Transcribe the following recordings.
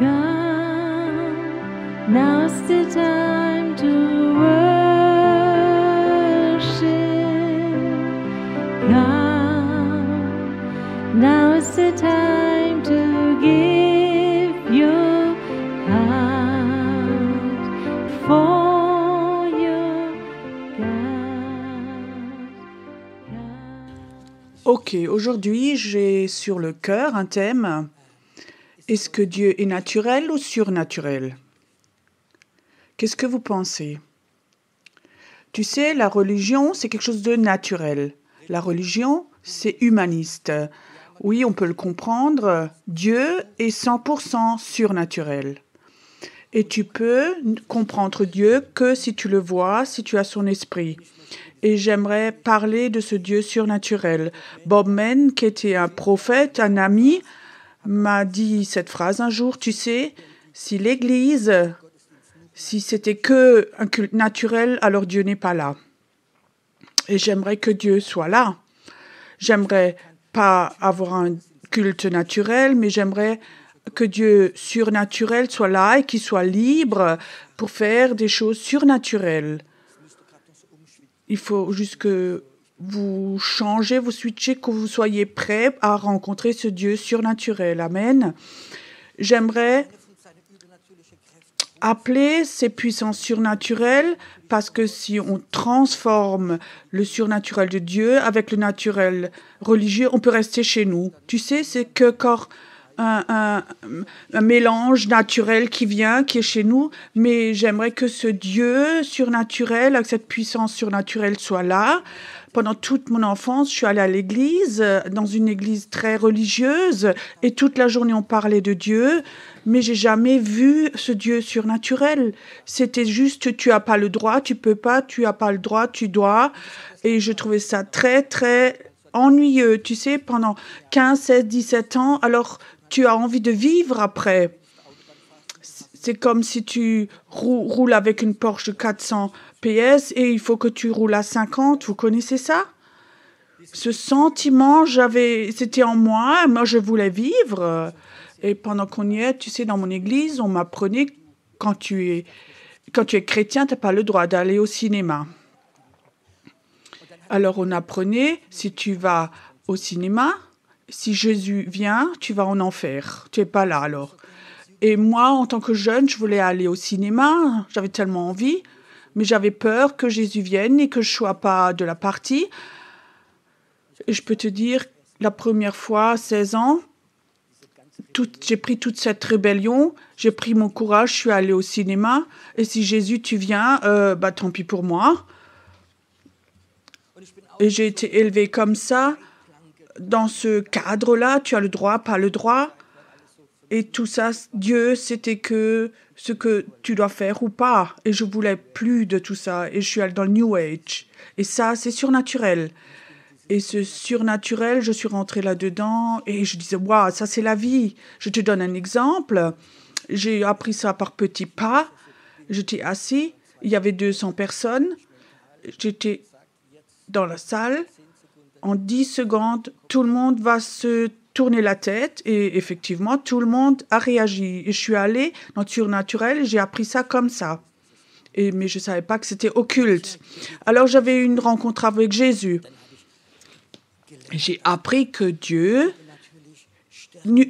Come, now's the time to worship. Come, now's the time to give your heart for your God. Ok, aujourd'hui j'ai sur le cœur un thème. Est-ce que Dieu est naturel ou surnaturel? Qu'est-ce que vous pensez? Tu sais, la religion, c'est quelque chose de naturel. La religion, c'est humaniste. Oui, on peut le comprendre. Dieu est 100% surnaturel. Et tu peux comprendre Dieu que si tu le vois, si tu as son esprit. Et j'aimerais parler de ce Dieu surnaturel. Bob Mann, qui était un prophète, un ami, m'a dit cette phrase un jour, tu sais, si l'Église, si c'était que un culte naturel, alors Dieu n'est pas là. Et j'aimerais que Dieu soit là. J'aimerais pas avoir un culte naturel, mais j'aimerais que Dieu surnaturel soit là et qu'il soit libre pour faire des choses surnaturelles. Il faut juste que vous changez, vous switchez, que vous soyez prêts à rencontrer ce Dieu surnaturel. Amen. J'aimerais appeler ces puissances surnaturelles parce que si on transforme le surnaturel de Dieu avec le naturel religieux, on peut rester chez nous. Tu sais, c'est que quand un mélange naturel qui vient, qui est chez nous, mais j'aimerais que ce Dieu surnaturel, avec cette puissance surnaturelle, soit là. Pendant toute mon enfance, je suis allée à l'église, dans une église très religieuse, et toute la journée on parlait de Dieu, mais j'ai jamais vu ce Dieu surnaturel. C'était juste, tu as pas le droit, tu peux pas, tu as pas le droit, tu dois. Et je trouvais ça très, très ennuyeux, tu sais, pendant 15, 16, 17 ans, alors tu as envie de vivre après. C'est comme si tu roules avec une Porsche 400 PS et il faut que tu roules à 50. Vous connaissez ça? Ce sentiment, c'était en moi. Moi, je voulais vivre. Et pendant qu'on y est, tu sais, dans mon église, on m'apprenait quand tu es chrétien, tu n'as pas le droit d'aller au cinéma. Alors, on apprenait, si tu vas au cinéma, si Jésus vient, tu vas en enfer. Tu n'es pas là, alors. Et moi, en tant que jeune, je voulais aller au cinéma. J'avais tellement envie, mais j'avais peur que Jésus vienne et que je ne sois pas de la partie. Et je peux te dire, la première fois, à 16 ans, j'ai pris toute cette rébellion, j'ai pris mon courage, je suis allée au cinéma. Et si Jésus, tu viens, tant pis pour moi. Et j'ai été élevée comme ça, dans ce cadre-là, tu as le droit, pas le droit. Et tout ça, Dieu, c'était que ce que tu dois faire ou pas. Et je voulais plus de tout ça. Et je suis allée dans le New Age. Et ça, c'est surnaturel. Et ce surnaturel, je suis rentrée là-dedans et je disais, waouh, ça c'est la vie. Je te donne un exemple. J'ai appris ça par petits pas. J'étais assis, il y avait 200 personnes. J'étais dans la salle. En 10 secondes, tout le monde va se tourner la tête et effectivement, tout le monde a réagi. Et je suis allée dans le surnaturel et j'ai appris ça comme ça. Mais je ne savais pas que c'était occulte. Alors, j'avais une rencontre avec Jésus. J'ai appris que Dieu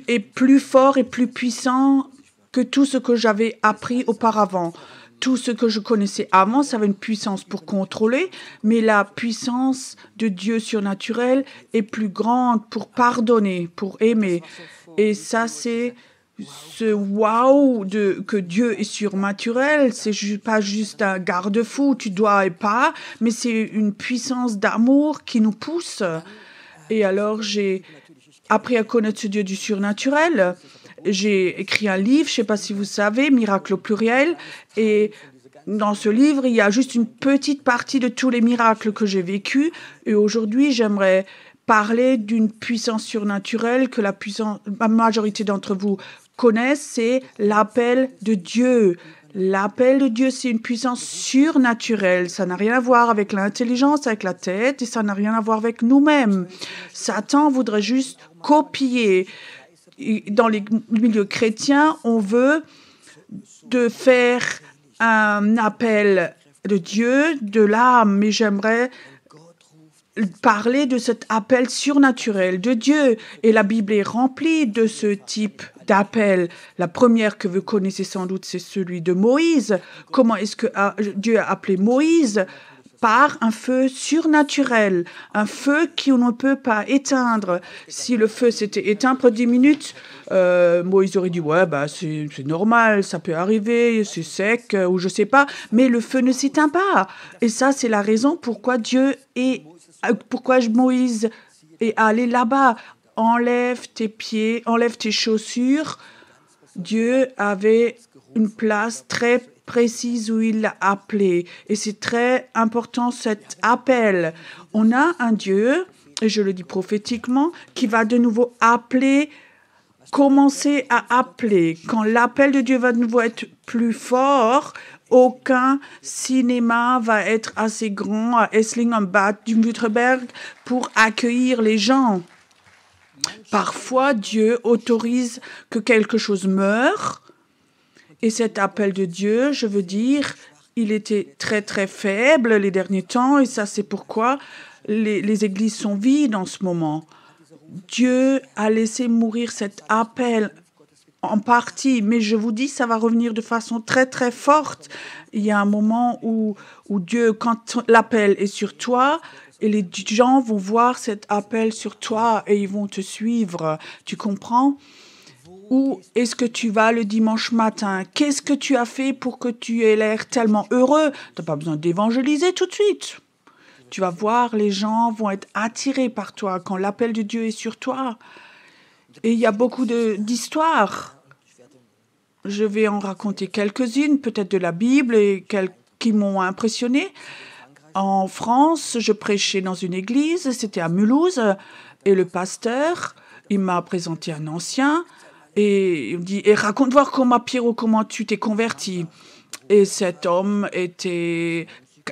est plus fort et plus puissant que tout ce que j'avais appris auparavant. Tout ce que je connaissais avant, ça avait une puissance pour contrôler, mais la puissance de Dieu surnaturel est plus grande pour pardonner, pour aimer. Et ça, c'est ce wow que Dieu est surnaturel. C'est pas juste un garde-fou, tu dois et pas, mais c'est une puissance d'amour qui nous pousse. Et alors, j'ai appris à connaître ce Dieu du surnaturel. J'ai écrit un livre, je ne sais pas si vous savez, Miracle au pluriel. Et dans ce livre, il y a juste une petite partie de tous les miracles que j'ai vécus. Et aujourd'hui, j'aimerais parler d'une puissance surnaturelle que la majorité d'entre vous connaissent, c'est l'appel de Dieu. L'appel de Dieu, c'est une puissance surnaturelle. Ça n'a rien à voir avec l'intelligence, avec la tête, et ça n'a rien à voir avec nous-mêmes. Satan voudrait juste copier. dans les milieux chrétiens, on veut de faire un appel de Dieu, de l'âme, mais j'aimerais parler de cet appel surnaturel de Dieu. Et la Bible est remplie de ce type d'appel. La première que vous connaissez sans doute, c'est celui de Moïse. Comment est-ce que Dieu a appelé Moïse? Par un feu surnaturel, un feu qu'on ne peut pas éteindre. Si le feu s'était éteint pour 10 minutes, Moïse aurait dit « Ouais, bah, c'est normal, ça peut arriver, c'est sec, ou je sais pas. » Mais le feu ne s'éteint pas. Et ça, c'est la raison pourquoi Moïse est allé là-bas. Enlève tes pieds, enlève tes chaussures. Dieu avait une place très précise où il l'a appelé. Et c'est très important cet appel. On a un Dieu, et je le dis prophétiquement, qui va de nouveau appeler, commencer à appeler. Quand l'appel de Dieu va de nouveau être plus fort, aucun cinéma va être assez grand à Esslingen, en bas du Württemberg pour accueillir les gens. Parfois, Dieu autorise que quelque chose meure. Et cet appel de Dieu, je veux dire, il était très, très faible les derniers temps. Et ça, c'est pourquoi les églises sont vides en ce moment. Dieu a laissé mourir cet appel en partie. Mais je vous dis, ça va revenir de façon très, très forte. Il y a un moment où Dieu, quand l'appel est sur toi, et les gens vont voir cet appel sur toi et ils vont te suivre. Tu comprends? Où est-ce que tu vas le dimanche matin? Qu'est-ce que tu as fait pour que tu aies l'air tellement heureux? Tu n'as pas besoin d'évangéliser tout de suite. Tu vas voir, les gens vont être attirés par toi quand l'appel de Dieu est sur toi. Et il y a beaucoup d'histoires. Je vais en raconter quelques-unes, peut-être de la Bible, et qui m'ont impressionné. En France, je prêchais dans une église, c'était à Mulhouse, et le pasteur, il m'a présenté un ancien, et il me dit « Et raconte voir Pierrot, comment tu t'es converti ?» Et cet homme était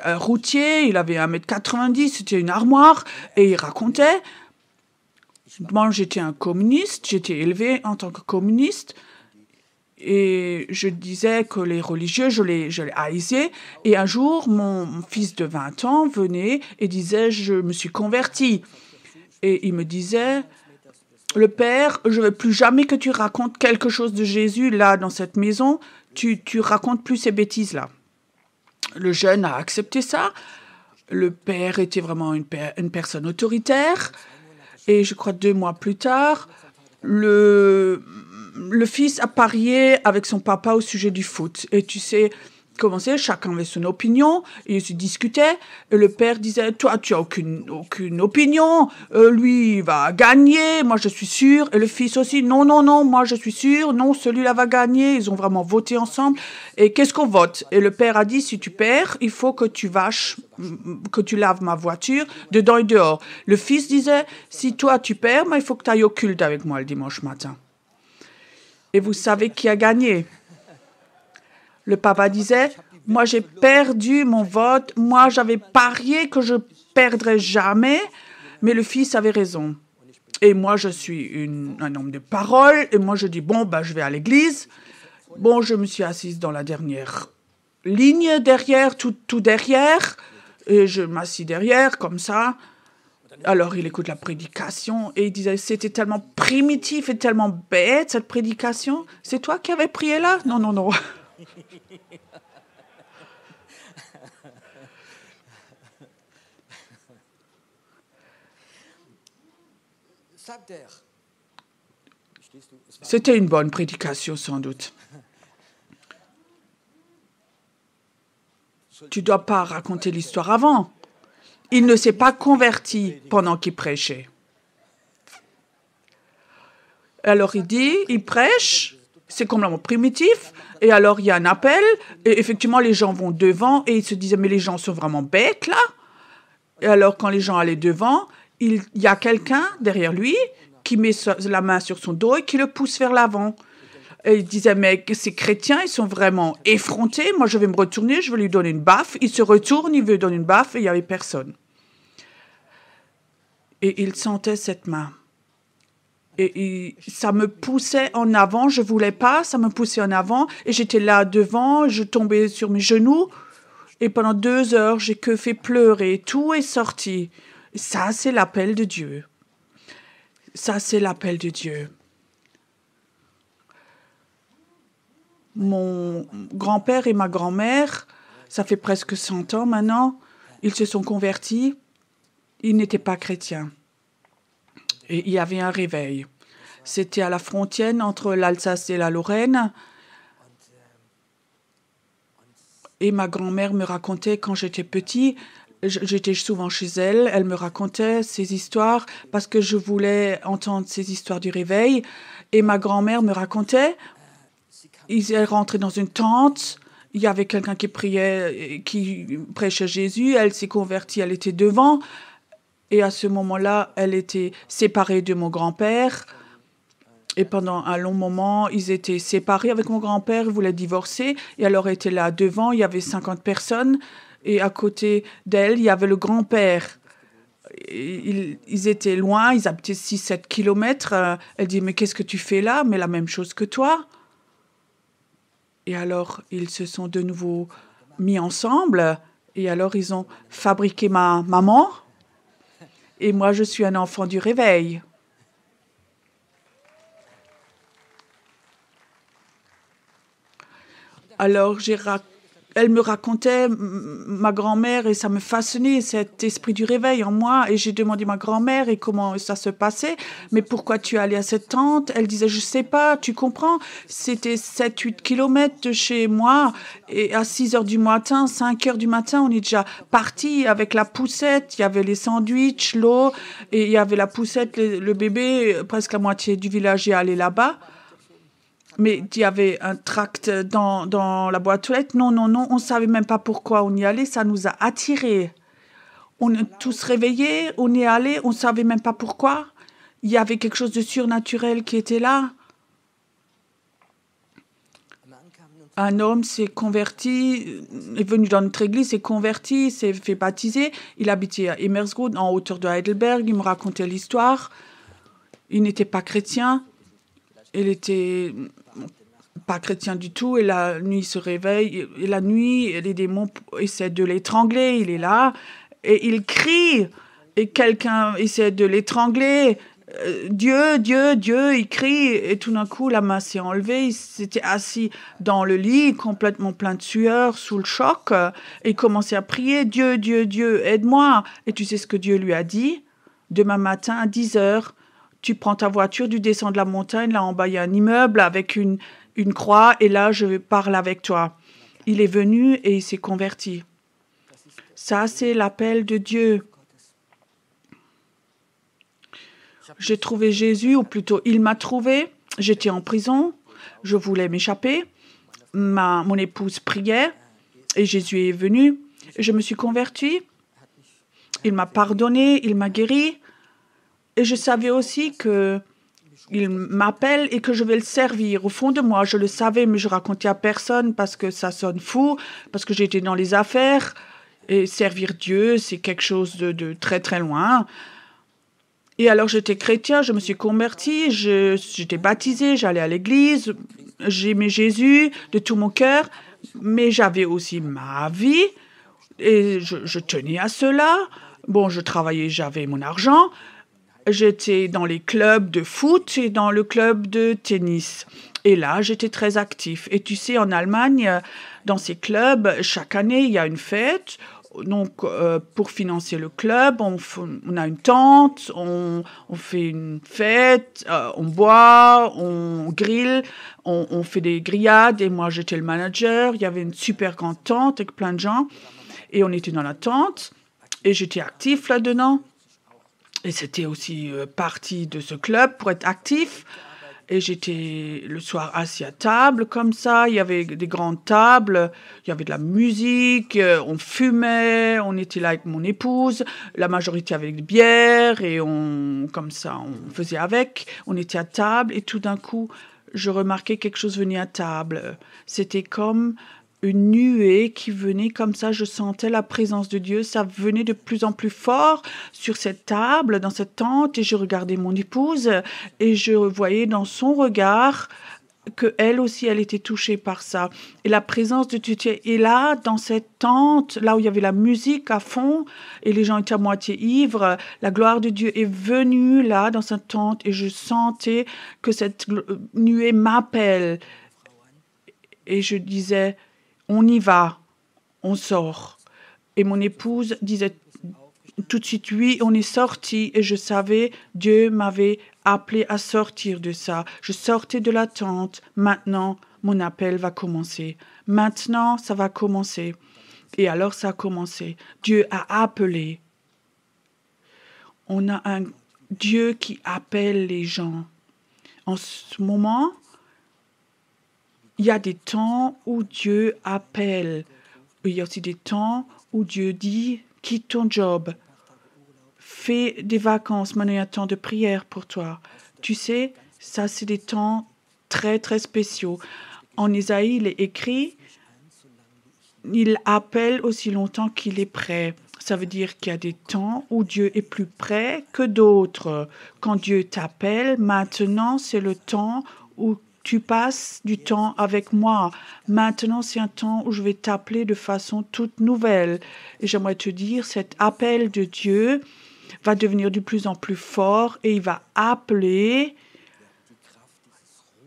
routier, il avait 1m90, c'était une armoire, et il racontait. Moi, j'étais un communiste, j'étais élevé en tant que communiste, et je disais que les religieux, je les haïssais. Et un jour, mon fils de 20 ans venait et disait « Je me suis converti ». Et il me disait « Le père, je ne veux plus jamais que tu racontes quelque chose de Jésus là, dans cette maison. Tu racontes plus ces bêtises-là ». Le jeune a accepté ça. Le père était vraiment une personne autoritaire. Et je crois 2 mois plus tard, le fils a parié avec son papa au sujet du foot. Et tu sais comment c'est, chacun avait son opinion, et ils se discutaient. Et le père disait, toi, tu n'as aucune opinion, lui, il va gagner, moi, je suis sûr. Et le fils aussi, non, moi, je suis sûr, non, celui-là va gagner. Ils ont vraiment voté ensemble. Et qu'est-ce qu'on vote? Et le père a dit, si tu perds, il faut que tu laves ma voiture, dedans et dehors. Le fils disait, si toi, tu perds, il faut que tu ailles au culte avec moi le dimanche matin. Et vous savez qui a gagné? Le papa disait, moi j'ai perdu mon vote, moi j'avais parié que je perdrais jamais, mais le fils avait raison. Et moi je suis un homme de parole, et moi je dis, je vais à l'église. Je me suis assise dans la dernière ligne derrière, tout derrière, et je m'assis derrière comme ça. Alors il écoute la prédication et il disait, c'était tellement primitif et tellement bête cette prédication. C'est toi qui avais prié là? Non. C'était une bonne prédication sans doute. Tu ne dois pas raconter l'histoire avant. Il ne s'est pas converti pendant qu'il prêchait. Alors il prêche, c'est complètement primitif, et alors il y a un appel, et effectivement les gens vont devant, et ils se disaient, mais les gens sont vraiment bêtes là. Et alors quand les gens allaient devant, il y a quelqu'un derrière lui qui met la main sur son dos et qui le pousse vers l'avant. Et il disait, mais ces chrétiens, ils sont vraiment effrontés, moi je vais me retourner, je vais lui donner une baffe. Il se retourne, il veut donner une baffe, et il n'y avait personne. Et il sentait cette main. ça me poussait en avant. Je voulais pas, ça me poussait en avant. Et j'étais là devant, je tombais sur mes genoux. Et pendant 2 heures, j'ai que fait pleurer. Tout est sorti. Ça, c'est l'appel de Dieu. Ça, c'est l'appel de Dieu. Mon grand-père et ma grand-mère, ça fait presque 100 ans maintenant, ils se sont convertis. Ils n'étaient pas chrétiens. Et il y avait un réveil. C'était à la frontière entre l'Alsace et la Lorraine. Et ma grand-mère me racontait quand j'étais petit, j'étais souvent chez elle, elle me racontait ces histoires parce que je voulais entendre ces histoires du réveil. Et ma grand-mère me racontait, elle rentrait dans une tente, il y avait quelqu'un qui priait, qui prêchait Jésus, elle s'est convertie, elle était devant. Et à ce moment-là, elle était séparée de mon grand-père. Et pendant un long moment, ils étaient séparés avec mon grand-père, ils voulaient divorcer. Et alors, elle était là devant, il y avait 50 personnes. Et à côté d'elle, il y avait le grand-père. Ils étaient loin, ils habitaient 6-7 kilomètres. Elle dit, mais qu'est-ce que tu fais là? Mais la même chose que toi. Et alors, ils se sont de nouveau mis ensemble. Et alors, ils ont fabriqué ma maman. Et moi, je suis un enfant du réveil. Alors, elle me racontait ma grand-mère et ça me fascinait, cet esprit du réveil en moi. Et j'ai demandé à ma grand-mère et comment ça se passait. Mais pourquoi tu es allée à cette tente? Elle disait, je sais pas, tu comprends. C'était 7-8 kilomètres de chez moi. Et à 6 heures du matin, 5 heures du matin, on est déjà parti avec la poussette. Il y avait les sandwichs, l'eau et il y avait la poussette, le bébé. Presque la moitié du village est allé là-bas. Mais il y avait un tract dans la boîte aux lettres. Non, on ne savait même pas pourquoi on y allait. Ça nous a attirés. On est tous réveillés, on est allés, on ne savait même pas pourquoi. Il y avait quelque chose de surnaturel qui était là. Un homme s'est converti, est venu dans notre église, s'est converti, s'est fait baptiser. Il habitait à Emmersgroot, en hauteur de Heidelberg. Il me racontait l'histoire. Il n'était pas chrétien. Il était pas chrétien du tout, et la nuit il se réveille, et la nuit, les démons essaient de l'étrangler, il est là, et il crie, et quelqu'un essaie de l'étrangler, Dieu, Dieu, Dieu, il crie, et tout d'un coup, la main s'est enlevée, il s'était assis dans le lit, complètement plein de sueur, sous le choc, et il commençait à prier, Dieu, Dieu, Dieu, aide-moi. Et tu sais ce que Dieu lui a dit? Demain matin, à 10 heures, tu prends ta voiture, tu descends de la montagne, là en bas, il y a un immeuble avec une croix, et là, je parle avec toi. Il est venu et il s'est converti. Ça, c'est l'appel de Dieu. J'ai trouvé Jésus, ou plutôt, il m'a trouvé. J'étais en prison, je voulais m'échapper. Mon épouse priait, et Jésus est venu. Et je me suis convertie. Il m'a pardonné, il m'a guéri. Et je savais aussi que il m'appelle et que je vais le servir. Au fond de moi, je le savais, mais je racontais à personne parce que ça sonne fou, parce que j'étais dans les affaires. Et servir Dieu, c'est quelque chose de très, très loin. Et alors, j'étais chrétien, je me suis convertie, j'étais baptisée, j'allais à l'église, j'aimais Jésus de tout mon cœur, mais j'avais aussi ma vie et je tenais à cela. Bon, je travaillais, j'avais mon argent. J'étais dans les clubs de foot et dans le club de tennis. Et là, j'étais très actif. Et tu sais, en Allemagne, dans ces clubs, chaque année, il y a une fête. Donc, pour financer le club, on a une tente, on fait une fête, on boit, on grille, on fait des grillades. Et moi, j'étais le manager. Il y avait une super grande tente avec plein de gens. Et on était dans la tente. Et j'étais actif là-dedans. Et c'était aussi partie de ce club pour être actif. Et j'étais le soir assis à table comme ça. Il y avait des grandes tables, il y avait de la musique, on fumait, on était là avec mon épouse. La majorité avait des bières et comme ça, on faisait avec. On était à table et tout d'un coup, je remarquais quelque chose venir à table. C'était comme une nuée qui venait comme ça, je sentais la présence de Dieu, ça venait de plus en plus fort sur cette table, dans cette tente, et je regardais mon épouse, et je voyais dans son regard que elle aussi, elle était touchée par ça. Et la présence de Dieu est là, dans cette tente, là où il y avait la musique à fond, et les gens étaient à moitié ivres, la gloire de Dieu est venue là, dans cette tente, et je sentais que cette nuée m'appelle. Et je disais, on y va, on sort. Et mon épouse disait tout de suite, oui, on est sorti. Et je savais, Dieu m'avait appelé à sortir de ça. Je sortais de la tente. Maintenant, mon appel va commencer. Maintenant, ça va commencer. Et alors, ça a commencé. Dieu a appelé. On a un Dieu qui appelle les gens. En ce moment, il y a des temps où Dieu appelle. Il y a aussi des temps où Dieu dit, quitte ton job, fais des vacances, maintenant il y a un temps de prière pour toi. Tu sais, ça c'est des temps très très spéciaux. En Ésaïe, il est écrit, il appelle aussi longtemps qu'il est prêt. Ça veut dire qu'il y a des temps où Dieu est plus prêt que d'autres. Quand Dieu t'appelle, maintenant c'est le temps où tu passes du temps avec moi. Maintenant, c'est un temps où je vais t'appeler de façon toute nouvelle. Et j'aimerais te dire, cet appel de Dieu va devenir de plus en plus fort et il va appeler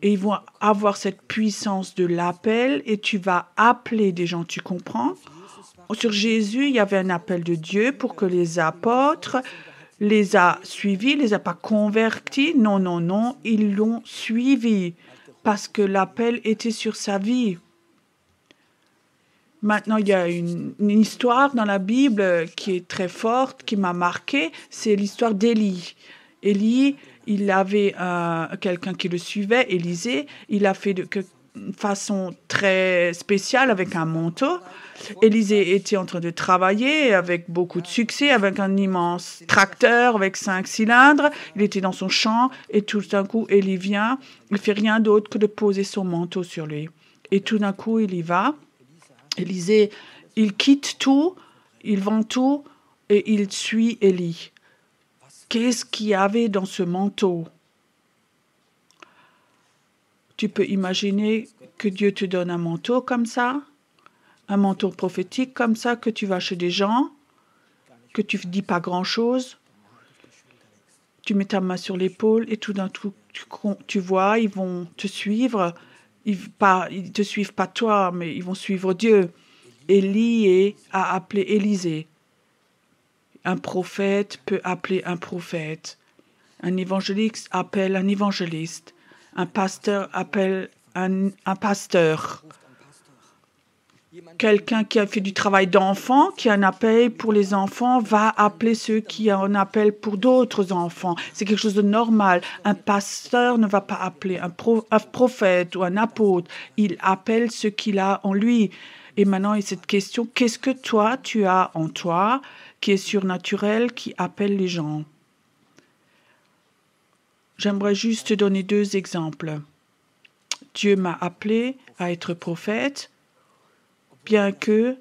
et ils vont avoir cette puissance de l'appel et tu vas appeler des gens, tu comprends? Sur Jésus, il y avait un appel de Dieu pour que les apôtres les a suivis, les a pas convertis. Non, non, non, ils l'ont suivi parce que l'appel était sur sa vie. Maintenant, il y a une histoire dans la Bible qui est très forte, qui m'a marquée, c'est l'histoire d'Élie. Élie, il avait quelqu'un qui le suivait, Élisée, il a fait de façon très spéciale avec un manteau. Élisée était en train de travailler avec beaucoup de succès, avec un immense tracteur avec 5 cylindres. Il était dans son champ et tout d'un coup, Élie vient. Il ne fait rien d'autre que de poser son manteau sur lui. Et tout d'un coup, il y va. Élisée, il quitte tout, il vend tout et il suit Élie. Qu'est-ce qu'il y avait dans ce manteau? Tu peux imaginer que Dieu te donne un manteau comme ça, un manteau prophétique comme ça, que tu vas chez des gens, que tu ne dis pas grand-chose. Tu mets ta main sur l'épaule et tout d'un coup, tu vois, ils vont te suivre. Ils ne te suivent pas toi, mais ils vont suivre Dieu. Élie a appelé Élisée. Un prophète peut appeler un prophète. Un évangéliste appelle un évangéliste. Un pasteur appelle un pasteur. Quelqu'un qui a fait du travail d'enfant, qui a un appel pour les enfants, va appeler ceux qui ont un appel pour d'autres enfants. C'est quelque chose de normal. Un pasteur ne va pas appeler un prophète ou un apôtre. Il appelle ce qu'il a en lui. Et maintenant, il y a cette question, qu'est-ce que toi, tu as en toi qui est surnaturel, qui appelle les gens? J'aimerais juste te donner 2 exemples. Dieu m'a appelé à être prophète, bien que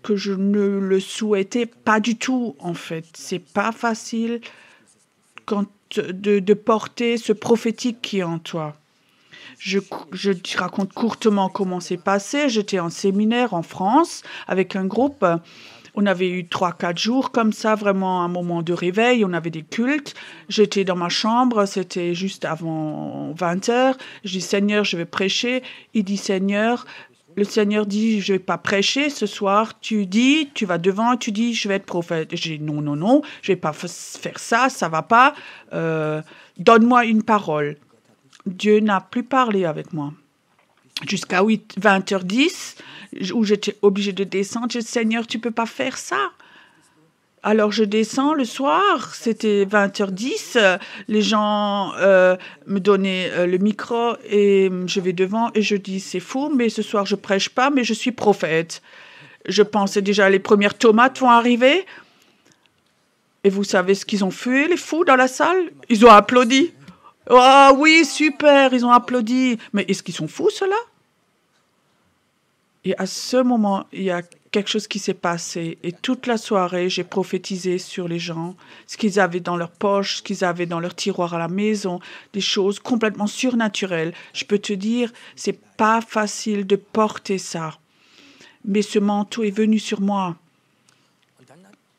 je ne le souhaitais pas du tout, en fait. C'est pas facile de porter ce prophétique qui est en toi. Je te raconte courtement comment c'est passé. J'étais en séminaire en France avec un groupe. On avait eu 3-4 jours comme ça, vraiment un moment de réveil. On avait des cultes. J'étais dans ma chambre, c'était juste avant 20 heures. Je dis, Seigneur, je vais prêcher. Il dit, Seigneur, le Seigneur dit, je ne vais pas prêcher ce soir. Tu dis, tu vas devant et tu dis, je vais être prophète. J'ai dit, non, non, non, je ne vais pas faire ça, ça ne va pas. Donne-moi une parole. Dieu n'a plus parlé avec moi. Jusqu'à 20h10, où j'étais obligée de descendre, j'ai dit, Seigneur, tu ne peux pas faire ça. Alors je descends le soir, c'était 20h10, les gens me donnaient le micro et je vais devant et je dis, c'est fou, mais ce soir je ne prêche pas, mais je suis prophète. Je pensais déjà les premières tomates vont arriver. Et vous savez ce qu'ils ont fait, les fous dans la salle? Ils ont applaudi. Ah oui, super, ils ont applaudi. Mais est-ce qu'ils sont fous, ceux-là? Et à ce moment, il y a quelque chose qui s'est passé. Et toute la soirée, j'ai prophétisé sur les gens, ce qu'ils avaient dans leur poche, ce qu'ils avaient dans leur tiroir à la maison, des choses complètement surnaturelles. Je peux te dire, c'est pas facile de porter ça. Mais ce manteau est venu sur moi.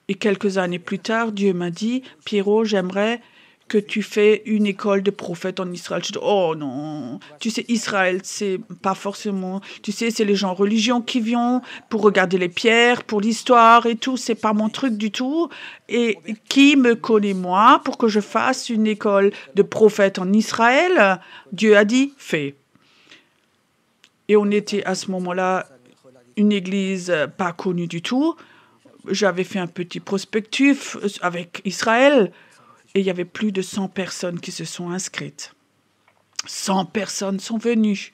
Et quelques années plus tard, Dieu m'a dit, Pierrot, j'aimerais que tu fais une école de prophète en Israël. Je dis, oh non, tu sais, Israël, c'est pas forcément, tu sais, c'est les gens en religion qui viennent pour regarder les pierres, pour l'histoire et tout, c'est pas mon truc du tout. Et qui me connaît moi pour que je fasse une école de prophète en Israël? Dieu a dit, fais. Et on était à ce moment-là une église pas connue du tout. J'avais fait un petit prospectus avec Israël. Et il y avait plus de 100 personnes qui se sont inscrites. 100 personnes sont venues.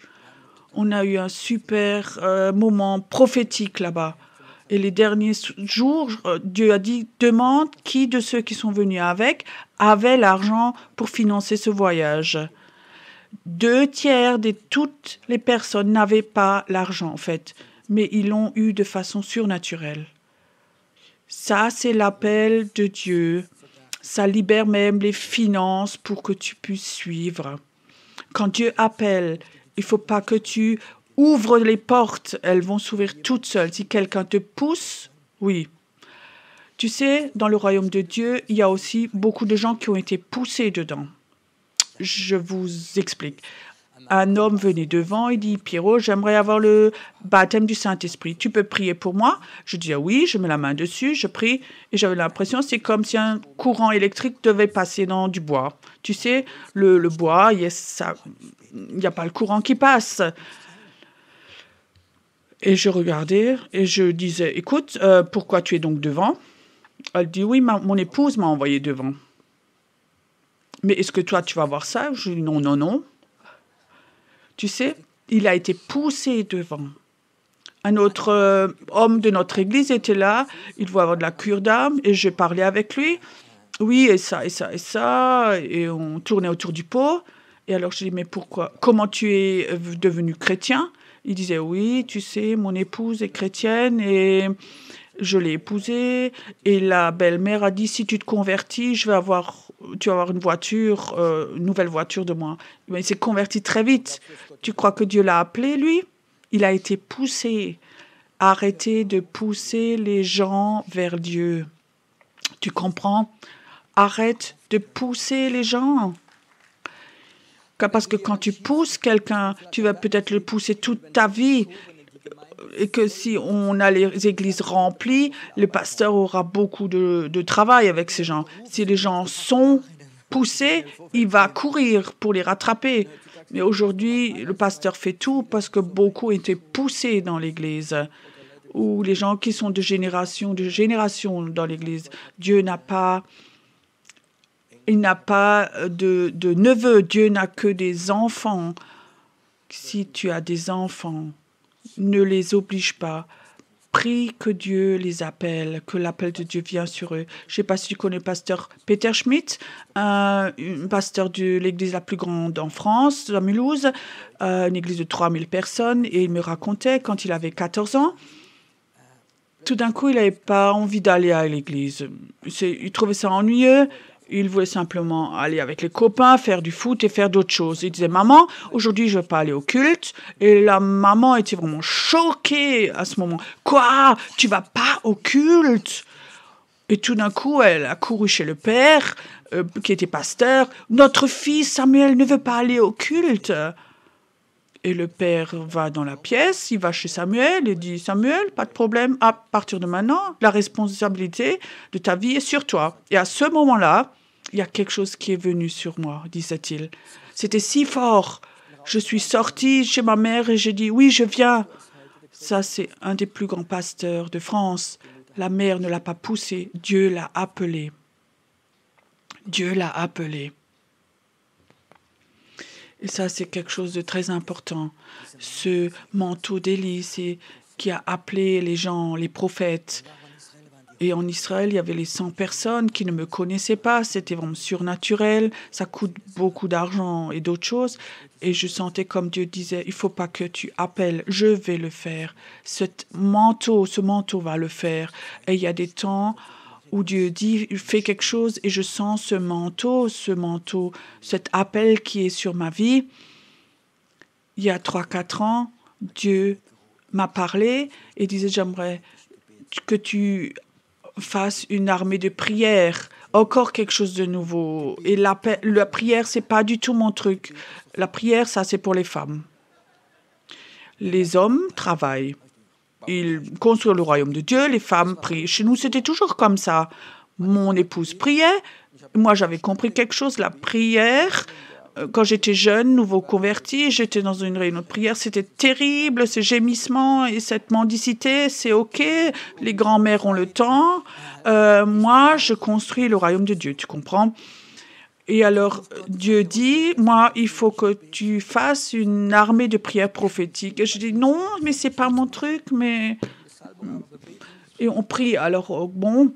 On a eu un super moment prophétique là-bas. Et les derniers jours, Dieu a dit, demande qui de ceux qui sont venus avec avait l'argent pour financer ce voyage. 2/3 de toutes les personnes n'avaient pas l'argent, en fait, mais ils l'ont eu de façon surnaturelle. Ça, c'est l'appel de Dieu. Ça libère même les finances pour que tu puisses suivre. Quand Dieu appelle, il ne faut pas que tu ouvres les portes. Elles vont s'ouvrir toutes seules. Si quelqu'un te pousse, oui. Tu sais, dans le royaume de Dieu, il y a aussi beaucoup de gens qui ont été poussés dedans. Je vous explique. Un homme venait devant, il dit, Pierrot, j'aimerais avoir le baptême du Saint-Esprit. Tu peux prier pour moi? Je dis, ah oui, je mets la main dessus, je prie. Et j'avais l'impression, c'est comme si un courant électrique devait passer dans du bois. Tu sais, le bois, il n'y a pas le courant qui passe. Et je regardais et je disais, écoute, pourquoi tu es donc devant? Elle dit, oui, mon épouse m'a envoyé devant. Mais est-ce que toi, tu vas voir ça? Je dis, non, non, non. Tu sais, il a été poussé devant. Un autre homme de notre église était là. Il voulait avoir de la cure d'âme et je parlais avec lui. Oui, et ça, et ça, et ça. Et on tournait autour du pot. Et alors, je dis, mais pourquoi? Comment tu es devenu chrétien? Il disait, oui, tu sais, mon épouse est chrétienne et je l'ai épousée. Et la belle-mère a dit, si tu te convertis, tu vas avoir une voiture, une nouvelle voiture de moi. Mais il s'est converti très vite. Tu crois que Dieu l'a appelé, lui? Il a été poussé. Arrêtez de pousser les gens vers Dieu. Tu comprends? Arrête de pousser les gens. Parce que quand tu pousses quelqu'un, tu vas peut-être le pousser toute ta vie. Et que si on a les églises remplies, le pasteur aura beaucoup de travail avec ces gens. Si les gens sont poussés, il va courir pour les rattraper. Mais aujourd'hui, le pasteur fait tout parce que beaucoup étaient poussés dans l'église. Ou les gens qui sont de génération dans l'église. Dieu n'a pas... Il n'a pas de neveux. Dieu n'a que des enfants. Si tu as des enfants, ne les oblige pas. Prie que Dieu les appelle, que l'appel de Dieu vienne sur eux. Je ne sais pas si tu connais le pasteur Peter Schmidt, un pasteur de l'église la plus grande en France, à Mulhouse, une église de 3000 personnes. Et il me racontait, quand il avait 14 ans, tout d'un coup, il n'avait pas envie d'aller à l'église. Il trouvait ça ennuyeux. Il voulait simplement aller avec les copains, faire du foot et faire d'autres choses. Il disait, maman, aujourd'hui, je ne veux pas aller au culte. Et la maman était vraiment choquée à ce moment. Quoi? Tu vas pas au culte? Et tout d'un coup, elle a couru chez le père, qui était pasteur. Notre fils Samuel ne veut pas aller au culte. Et le père va dans la pièce, il va chez Samuel et dit, Samuel, pas de problème, à partir de maintenant, la responsabilité de ta vie est sur toi. Et à ce moment-là, il y a quelque chose qui est venu sur moi, disait-il. C'était si fort. Je suis sortie chez ma mère et j'ai dit, oui, je viens. Ça, c'est un des plus grands pasteurs de France. La mère ne l'a pas poussé, Dieu l'a appelé. Dieu l'a appelé. Et ça, c'est quelque chose de très important. Ce manteau d'Élie, c'est qui a appelé les gens, les prophètes. Et en Israël, il y avait les 100 personnes qui ne me connaissaient pas. C'était vraiment surnaturel. Ça coûte beaucoup d'argent et d'autres choses. Et je sentais comme Dieu disait, il faut pas que tu appelles, je vais le faire. Ce manteau va le faire. Et il y a des temps où Dieu dit, fais quelque chose et je sens ce manteau, cet appel qui est sur ma vie. Il y a 3-4 ans, Dieu m'a parlé et disait, j'aimerais que tu fasses une armée de prière, encore quelque chose de nouveau. Et la prière, c'est pas du tout mon truc. La prière, ça, c'est pour les femmes. Les hommes travaillent. Ils construisent le royaume de Dieu, les femmes prient. Chez nous, c'était toujours comme ça. Mon épouse priait. Moi, j'avais compris quelque chose. La prière, quand j'étais jeune, nouveau converti, j'étais dans une réunion de prière. C'était terrible, ces gémissements et cette mendicité. C'est OK. Les grands-mères ont le temps. Moi, je construis le royaume de Dieu. Tu comprends? Et alors, Dieu dit, moi, il faut que tu fasses une armée de prières prophétiques. Et je dis, non, mais c'est pas mon truc, mais... Et on prie. Alors, bon...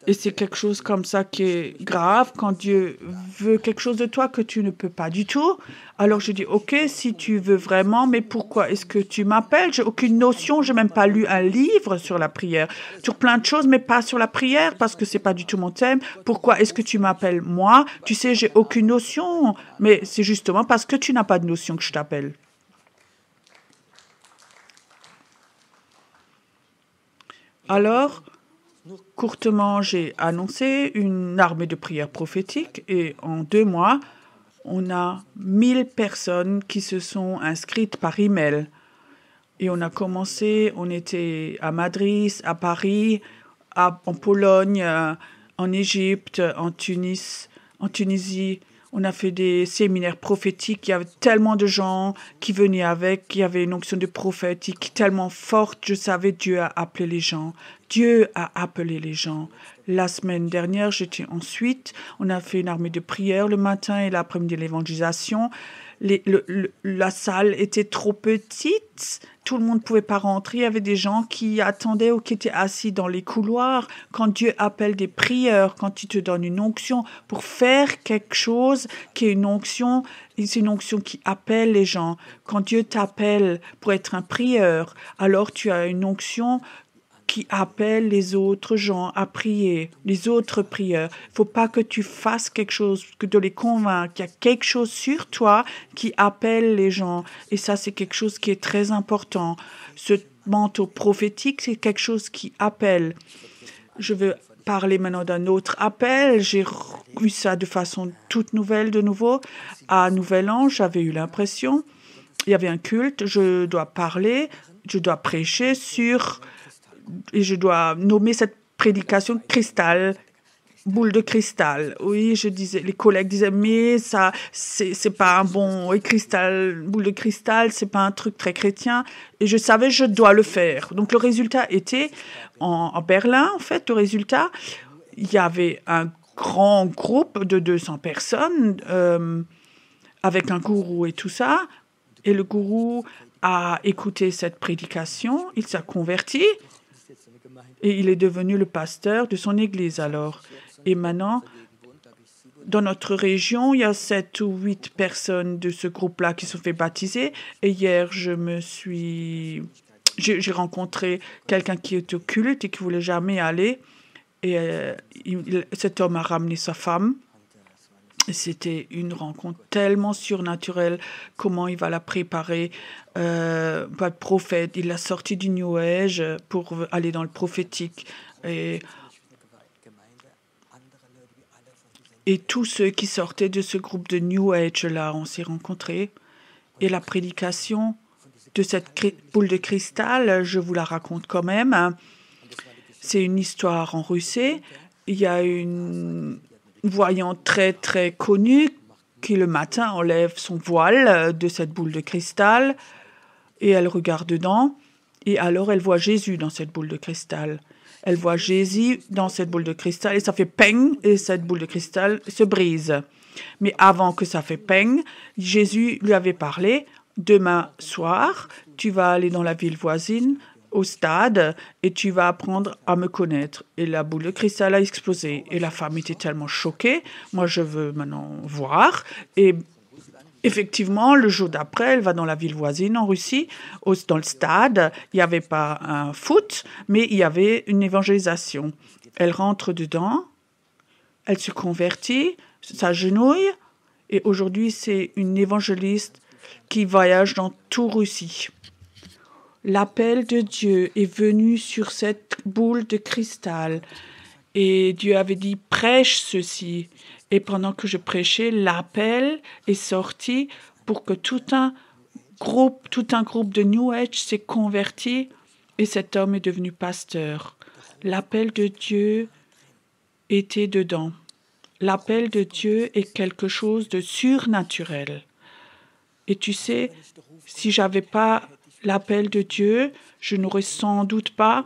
Et c'est quelque chose comme ça qui est grave, quand Dieu veut quelque chose de toi que tu ne peux pas du tout. Alors je dis, OK, si tu veux vraiment, mais pourquoi est-ce que tu m'appelles? J'ai aucune notion, je n'ai même pas lu un livre sur la prière, sur plein de choses, mais pas sur la prière, parce que c'est pas du tout mon thème. Pourquoi est-ce que tu m'appelles moi? Tu sais, j'ai aucune notion, mais c'est justement parce que tu n'as pas de notion que je t'appelle. Alors... Courtement, j'ai annoncé une armée de prières prophétiques et en 2 mois, on a 1000 personnes qui se sont inscrites par email. Et on a commencé, on était à Madrid, à Paris, en Pologne, en Égypte, en Tunisie. On a fait des séminaires prophétiques. Il y avait tellement de gens qui venaient avec. Il y avait une onction de prophétique tellement forte. Je savais Dieu a appelé les gens. Dieu a appelé les gens. La semaine dernière, j'étais ensuite. On a fait une armée de prière le matin et l'après-midi de l'évangélisation. La salle était trop petite. Tout le monde ne pouvait pas rentrer. Il y avait des gens qui attendaient ou qui étaient assis dans les couloirs. Quand Dieu appelle des prieurs, quand il te donne une onction pour faire quelque chose qui est une onction, c'est une onction qui appelle les gens. Quand Dieu t'appelle pour être un prieur, alors tu as une onction qui appelle les autres gens à prier, les autres prieurs. Il ne faut pas que tu fasses quelque chose, que de les convaincre. Il y a quelque chose sur toi qui appelle les gens. Et ça, c'est quelque chose qui est très important. Ce manteau prophétique, c'est quelque chose qui appelle. Je veux parler maintenant d'un autre appel. J'ai eu ça de façon toute nouvelle de nouveau. À Nouvel An, j'avais eu l'impression, il y avait un culte, je dois parler, je dois prêcher sur... Et je dois nommer cette prédication cristal, boule de cristal. Oui, je disais, les collègues disaient, mais ça, c'est pas un bon, oui, cristal, boule de cristal, c'est pas un truc très chrétien. Et je savais, je dois le faire. Donc le résultat était, en Berlin, en fait, le résultat, il y avait un grand groupe de 200 personnes, avec un gourou et tout ça. Et le gourou a écouté cette prédication, il s'est converti. Et il est devenu le pasteur de son église alors. Et maintenant, dans notre région, il y a 7 ou 8 personnes de ce groupe-là qui se sont fait baptiser. Et hier, j'ai rencontré quelqu'un qui est au culte et qui ne voulait jamais aller. Et cet homme a ramené sa femme. Et c'était une rencontre tellement surnaturelle. Comment il va la préparer? Pas de prophète. Il l'a sorti du New Age pour aller dans le prophétique. Et tous ceux qui sortaient de ce groupe de New Age-là, on s'est rencontrés. Et la prédication de cette boule de cristal, je vous la raconte quand même. C'est une histoire en Russie. Il y a une voyante très, très connue qui, le matin, enlève son voile de cette boule de cristal et elle regarde dedans. Et alors, elle voit Jésus dans cette boule de cristal. Elle voit Jésus dans cette boule de cristal et ça fait peng et cette boule de cristal se brise. Mais avant que ça fait peng, Jésus lui avait parlé. Demain soir, tu vas aller dans la ville voisine au stade et tu vas apprendre à me connaître. Et la boule de cristal a explosé. Et la femme était tellement choquée. Moi, je veux maintenant voir. Et effectivement, le jour d'après, elle va dans la ville voisine en Russie, dans le stade. Il n'y avait pas un foot, mais il y avait une évangélisation. Elle rentre dedans, elle se convertit, s'agenouille, et aujourd'hui, c'est une évangéliste qui voyage dans tout Russie. L'appel de Dieu est venu sur cette boule de cristal. Et Dieu avait dit, prêche ceci. Et pendant que je prêchais, l'appel est sorti pour que tout un groupe de New Age s'est converti et cet homme est devenu pasteur. L'appel de Dieu était dedans. L'appel de Dieu est quelque chose de surnaturel. Et tu sais, si j'avais pas l'appel de Dieu, je n'aurais sans doute pas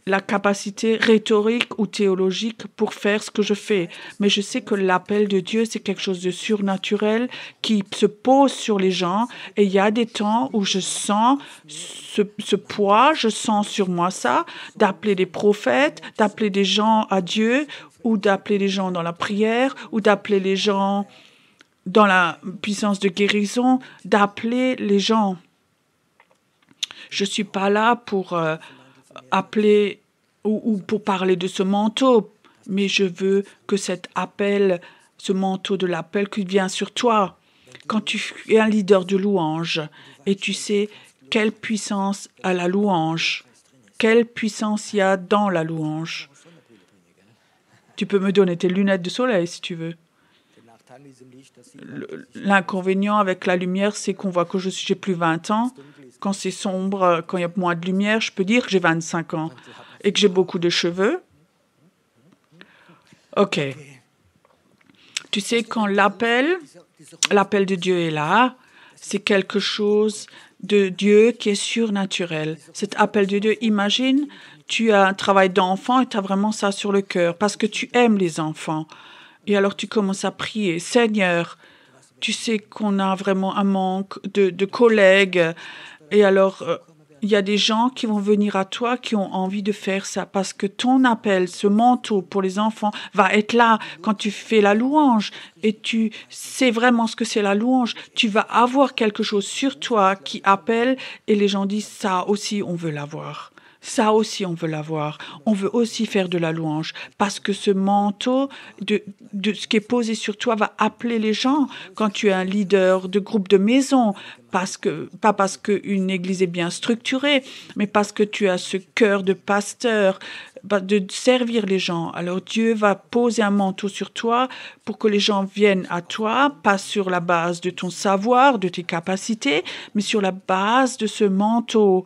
la capacité rhétorique ou théologique pour faire ce que je fais. Mais je sais que l'appel de Dieu, c'est quelque chose de surnaturel qui se pose sur les gens. Et il y a des temps où je sens ce poids, je sens sur moi ça, d'appeler des prophètes, d'appeler des gens à Dieu, ou d'appeler les gens dans la prière, ou d'appeler les gens dans la puissance de guérison, d'appeler les gens. Je ne suis pas là pour appeler ou pour parler de ce manteau, mais je veux que cet appel, ce manteau de l'appel qui vient sur toi, quand tu es un leader de louange et tu sais quelle puissance a la louange, quelle puissance il y a dans la louange. Tu peux me donner tes lunettes de soleil si tu veux. L'inconvénient avec la lumière, c'est qu'on voit que j'ai plus 20 ans. Quand c'est sombre, quand il y a moins de lumière, je peux dire que j'ai 25 ans et que j'ai beaucoup de cheveux. OK. Tu sais, quand l'appel de Dieu est là, c'est quelque chose de Dieu qui est surnaturel. Cet appel de Dieu, imagine, tu as un travail d'enfant et tu as vraiment ça sur le cœur parce que tu aimes les enfants. Et alors tu commences à prier, Seigneur, tu sais qu'on a vraiment un manque de collègues. Et alors, il y a des gens qui vont venir à toi qui ont envie de faire ça parce que ton appel, ce manteau pour les enfants, va être là quand tu fais la louange et tu sais vraiment ce que c'est la louange. Tu vas avoir quelque chose sur toi qui appelle et les gens disent ça aussi, on veut l'avoir. Ça aussi, on veut l'avoir. On veut aussi faire de la louange parce que ce manteau de ce qui est posé sur toi va appeler les gens quand tu es un leader de groupe de maison. Pas parce qu'une église est bien structurée, mais parce que tu as ce cœur de pasteur, de servir les gens. Alors Dieu va poser un manteau sur toi pour que les gens viennent à toi, pas sur la base de ton savoir, de tes capacités, mais sur la base de ce manteau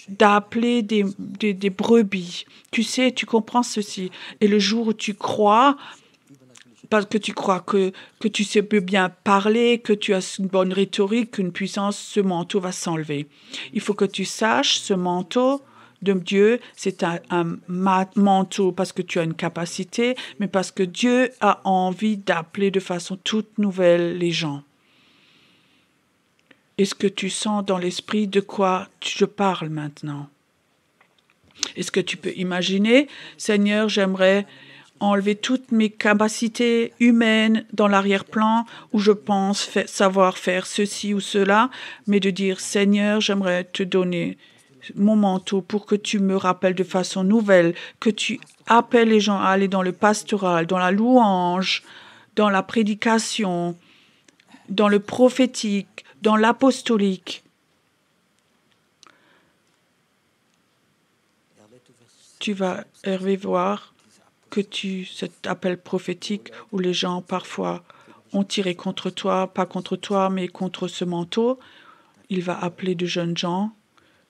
d'appeler des brebis. Tu sais, tu comprends ceci. Et le jour où tu crois, parce que tu crois que tu sais bien parler, que tu as une bonne rhétorique, une puissance, ce manteau va s'enlever. Il faut que tu saches, ce manteau de Dieu, c'est un manteau parce que tu as une capacité, mais parce que Dieu a envie d'appeler de façon toute nouvelle les gens. Est-ce que tu sens dans l'esprit de quoi je parle maintenant? Est-ce que tu peux imaginer, Seigneur, j'aimerais enlever toutes mes capacités humaines dans l'arrière-plan où je pense savoir faire ceci ou cela, mais de dire, Seigneur, j'aimerais te donner mon manteau pour que tu me rappelles de façon nouvelle, que tu appelles les gens à aller dans le pastoral, dans la louange, dans la prédication, dans le prophétique, dans l'apostolique. Tu vas, Hervé, voir que cet appel prophétique où les gens parfois ont tiré contre toi, pas contre toi, mais contre ce manteau, il va appeler de jeunes gens.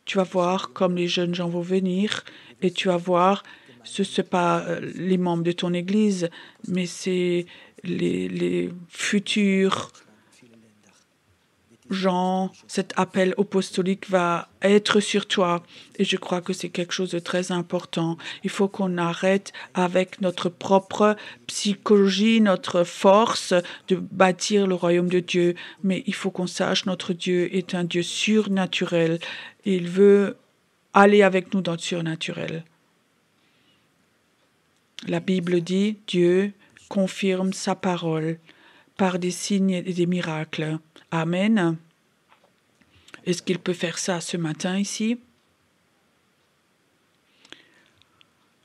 Tu vas voir comme les jeunes gens vont venir et tu vas voir, ce n'est pas les membres de ton église, mais c'est les futurs gens, cet appel apostolique va être sur toi. Et je crois que c'est quelque chose de très important. Il faut qu'on arrête avec notre propre psychologie, notre force de bâtir le royaume de Dieu. Mais il faut qu'on sache notre Dieu est un Dieu surnaturel. Il veut aller avec nous dans le surnaturel. La Bible dit, Dieu confirme sa parole par des signes et des miracles. Amen. Est-ce qu'il peut faire ça ce matin ici?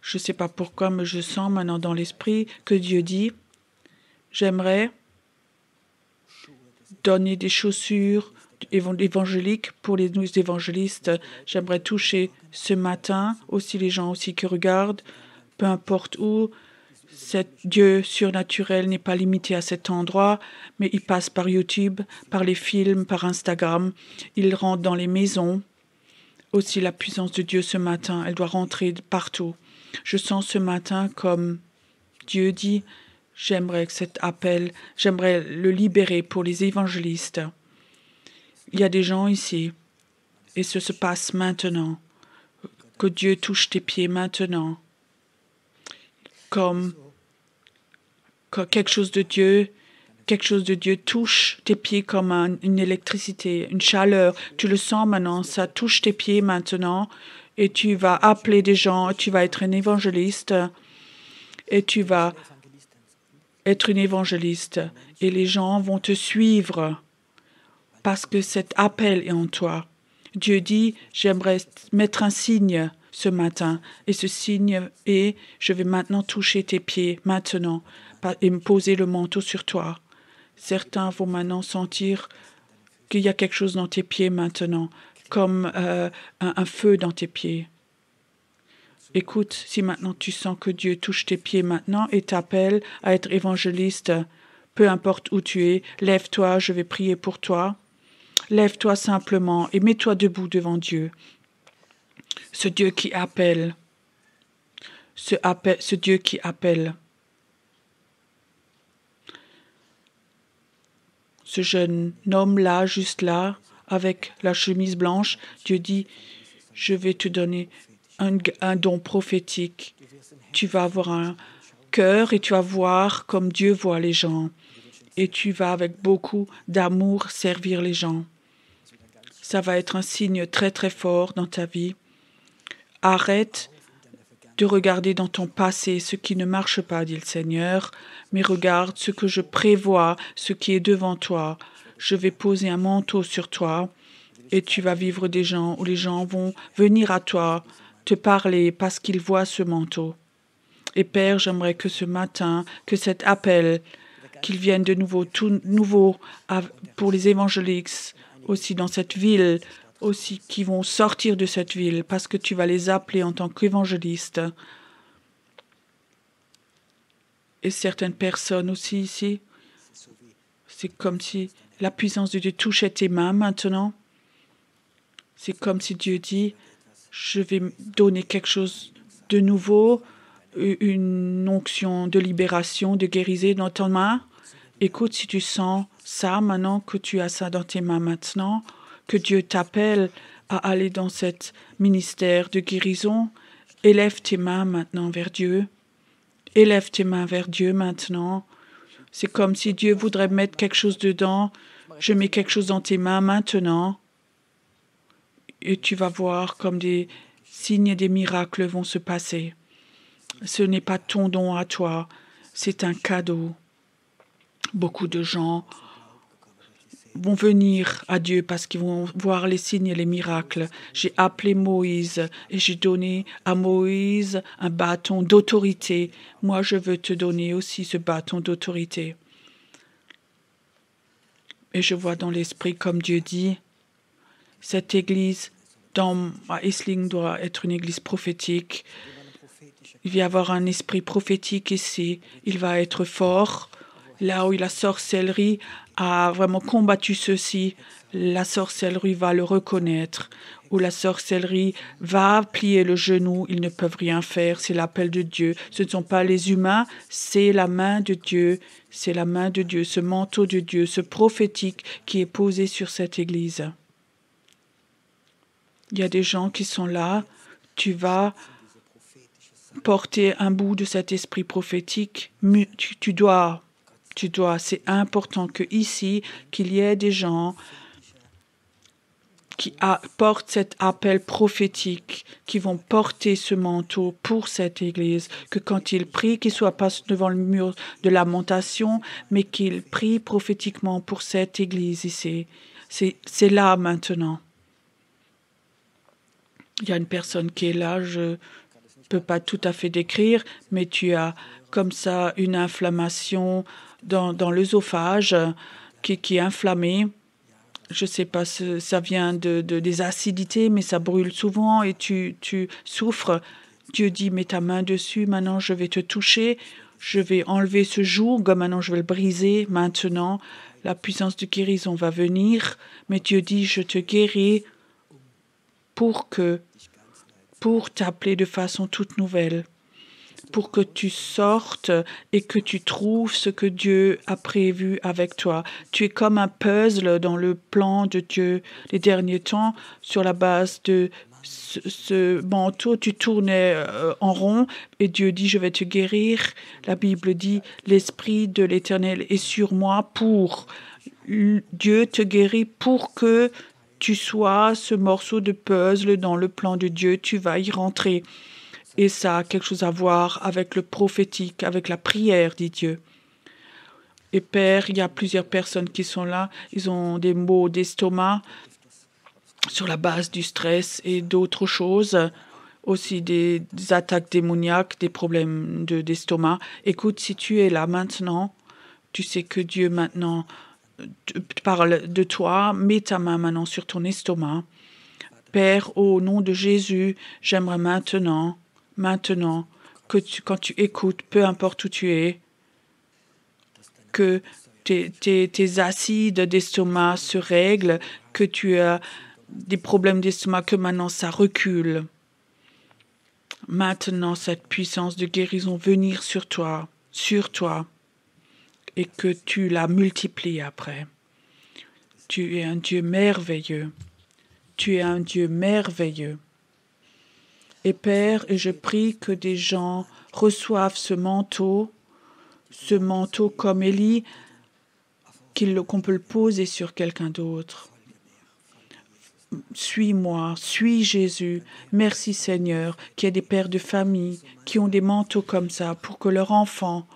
Je ne sais pas pourquoi, mais je sens maintenant dans l'esprit que Dieu dit, j'aimerais donner des chaussures évangéliques pour les évangélistes. J'aimerais toucher ce matin aussi les gens aussi qui regardent, peu importe où. Cet Dieu surnaturel n'est pas limité à cet endroit, mais il passe par YouTube, par les films, par Instagram. Il rentre dans les maisons. Aussi la puissance de Dieu ce matin, elle doit rentrer partout. Je sens ce matin comme Dieu dit, j'aimerais que cet appel, j'aimerais le libérer pour les évangélistes. Il y a des gens ici, et ce se passe maintenant. Que Dieu touche tes pieds maintenant. Comme quelque chose de Dieu touche tes pieds comme une électricité, une chaleur. Tu le sens maintenant, ça touche tes pieds maintenant. Et tu vas appeler des gens, tu vas être un évangéliste. Et tu vas être une évangéliste. Et les gens vont te suivre parce que cet appel est en toi. Dieu dit, j'aimerais mettre un signe ce matin. Et ce signe est, je vais maintenant toucher tes pieds, maintenant, et me poser le manteau sur toi. Certains vont maintenant sentir qu'il y a quelque chose dans tes pieds maintenant, comme un feu dans tes pieds. Écoute, si maintenant tu sens que Dieu touche tes pieds maintenant et t'appelle à être évangéliste, peu importe où tu es, lève-toi, je vais prier pour toi. Lève-toi simplement et mets-toi debout devant Dieu. Ce Dieu qui appelle, ce Dieu qui appelle. Ce jeune homme-là, juste là, avec la chemise blanche, Dieu dit, je vais te donner un don prophétique. Tu vas avoir un cœur et tu vas voir comme Dieu voit les gens. Et tu vas avec beaucoup d'amour servir les gens. Ça va être un signe très très fort dans ta vie. Arrête de regarder dans ton passé ce qui ne marche pas, dit le Seigneur, mais regarde ce que je prévois, ce qui est devant toi. Je vais poser un manteau sur toi et tu vas vivre des gens où les gens vont venir à toi, te parler parce qu'ils voient ce manteau. Et Père, j'aimerais que ce matin, que cet appel, qu'il vienne de nouveau, tout nouveau pour les évangélistes, aussi dans cette ville, aussi qui vont sortir de cette ville, parce que tu vas les appeler en tant qu'évangélistes. Et certaines personnes aussi ici, c'est comme si la puissance de Dieu touchait tes mains maintenant. C'est comme si Dieu dit, je vais donner quelque chose de nouveau, une onction de libération, de guérison dans ton main. Écoute, si tu sens ça maintenant, que tu as ça dans tes mains maintenant, que Dieu t'appelle à aller dans cet ministère de guérison, élève tes mains maintenant vers Dieu. Élève tes mains vers Dieu maintenant. C'est comme si Dieu voudrait mettre quelque chose dedans. Je mets quelque chose dans tes mains maintenant. Et tu vas voir comme des signes et des miracles vont se passer. Ce n'est pas ton don à toi, c'est un cadeau. Beaucoup de gens vont venir à Dieu parce qu'ils vont voir les signes et les miracles. J'ai appelé Moïse et j'ai donné à Moïse un bâton d'autorité. Moi, je veux te donner aussi ce bâton d'autorité. Et je vois dans l'esprit, comme Dieu dit, cette église à Essling doit être une église prophétique. Il va y avoir un esprit prophétique ici. Il va être fort. Là où la sorcellerie a vraiment combattu ceci, la sorcellerie va le reconnaître. Où la sorcellerie va plier le genou, ils ne peuvent rien faire. C'est l'appel de Dieu. Ce ne sont pas les humains, c'est la main de Dieu. C'est la main de Dieu, ce manteau de Dieu, ce prophétique qui est posé sur cette église. Il y a des gens qui sont là. Tu vas porter un bout de cet esprit prophétique. Tu dois, c'est important que ici, qu'il y ait des gens portent cet appel prophétique, qui vont porter ce manteau pour cette Église, que quand ils prient, qu'ils ne soient pas devant le mur de lamentation, mais qu'ils prient prophétiquement pour cette Église ici. C'est là maintenant. Il y a une personne qui est là, je ne peux pas tout à fait décrire, mais tu as comme ça une inflammation dans l'œsophage qui est inflammée. Je ne sais pas, ça vient des acidités, mais ça brûle souvent et tu souffres. Dieu dit, mets ta main dessus, maintenant je vais te toucher, je vais enlever ce joug, maintenant je vais le briser, maintenant la puissance de guérison va venir, mais Dieu dit, je te guéris pour t'appeler de façon toute nouvelle, pour que tu sortes et que tu trouves ce que Dieu a prévu avec toi. Tu es comme un puzzle dans le plan de Dieu. Les derniers temps, sur la base de ce manteau, tu tournais en rond et Dieu dit, je vais te guérir. La Bible dit, l'Esprit de l'Éternel est sur moi pour. Dieu te guérit pour que tu sois ce morceau de puzzle dans le plan de Dieu. Tu vas y rentrer. Et ça a quelque chose à voir avec le prophétique, avec la prière, dit Dieu. Et Père, il y a plusieurs personnes qui sont là. Ils ont des maux d'estomac sur la base du stress et d'autres choses. Aussi des attaques démoniaques, des problèmes d'estomac. Écoute, si tu es là maintenant, tu sais que Dieu maintenant parle de toi. Mets ta main maintenant sur ton estomac. Père, au nom de Jésus, j'aimerais maintenant, que quand tu écoutes, peu importe où tu es, que tes acides d'estomac se règlent, que tu as des problèmes d'estomac, que maintenant ça recule. Maintenant, cette puissance de guérison venir sur toi, et que tu la multiplies après. Tu es un Dieu merveilleux. Tu es un Dieu merveilleux. Et Père, et je prie que des gens reçoivent ce manteau comme Élie, qu'on peut le poser sur quelqu'un d'autre. Suis-moi, suis Jésus. Merci Seigneur, qu'il y ait des pères de famille qui ont des manteaux comme ça pour que leurs enfants,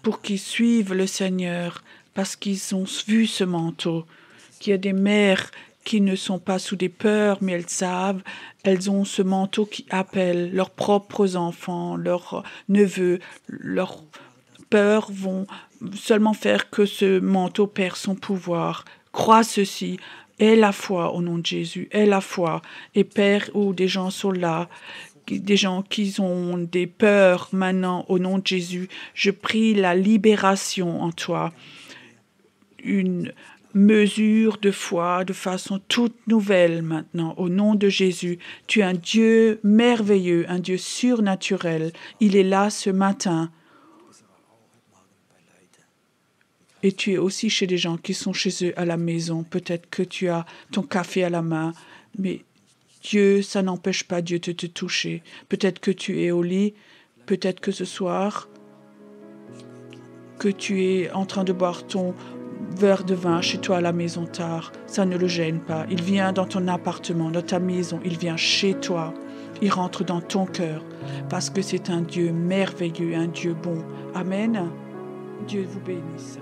pour qu'ils suivent le Seigneur, parce qu'ils ont vu ce manteau. Qu'il y a des mères qui ne sont pas sous des peurs, mais elles savent, elles ont ce manteau qui appelle leurs propres enfants, leurs neveux, leurs peurs vont seulement faire que ce manteau perd son pouvoir. Crois ceci, aie la foi au nom de Jésus, aie la foi. Et Père, où des gens sont là, des gens qui ont des peurs maintenant au nom de Jésus, je prie la libération en toi. Une mesure de foi de façon toute nouvelle maintenant, au nom de Jésus. Tu es un Dieu merveilleux, un Dieu surnaturel. Il est là ce matin. Et tu es aussi chez des gens qui sont chez eux à la maison. Peut-être que tu as ton café à la main, mais Dieu, ça n'empêche pas Dieu de te toucher. Peut-être que tu es au lit, peut-être que ce soir, que tu es en train de boire ton verre de vin chez toi à la maison tard, ça ne le gêne pas. Il vient dans ton appartement, dans ta maison, il vient chez toi. Il rentre dans ton cœur parce que c'est un Dieu merveilleux, un Dieu bon. Amen. Dieu vous bénisse.